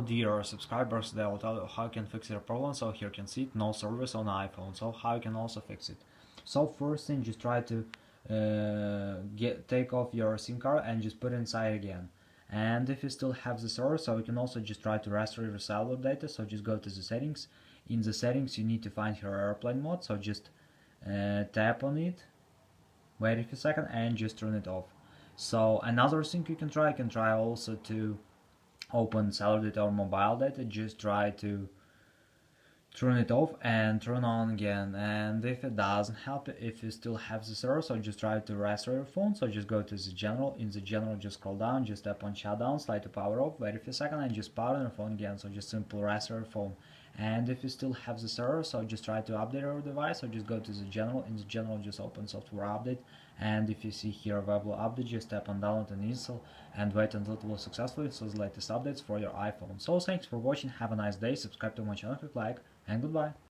Dear subscribers, they will tell you how you can fix your problem. So here you can see it, no service on iPhone. So how you can also fix it. So first thing, just try to take off your SIM card and just put it inside again. And if you still have the server, so you can also just try to restore your cellular data. So just go to the settings. In the settings you need to find your airplane mode, so just tap on it, wait a few seconds and just turn it off. So another thing you can try also to open cellular data or mobile data. Just try to turn it off and turn on again, and if it doesn't help, if you still have this error, so just try to restore your phone. So just go to the general, in the general just scroll down, just tap on shutdown, slide to power off, wait a few seconds and just power on your phone again. So just simple restore your phone. And if you still have this error, so just try to update your device. So just go to the general, in the general just open software update, and if you see here available update, just tap on download and install and wait until it will successfully install the latest updates for your iPhone. So thanks for watching, have a nice day, subscribe to my channel, click like, and goodbye.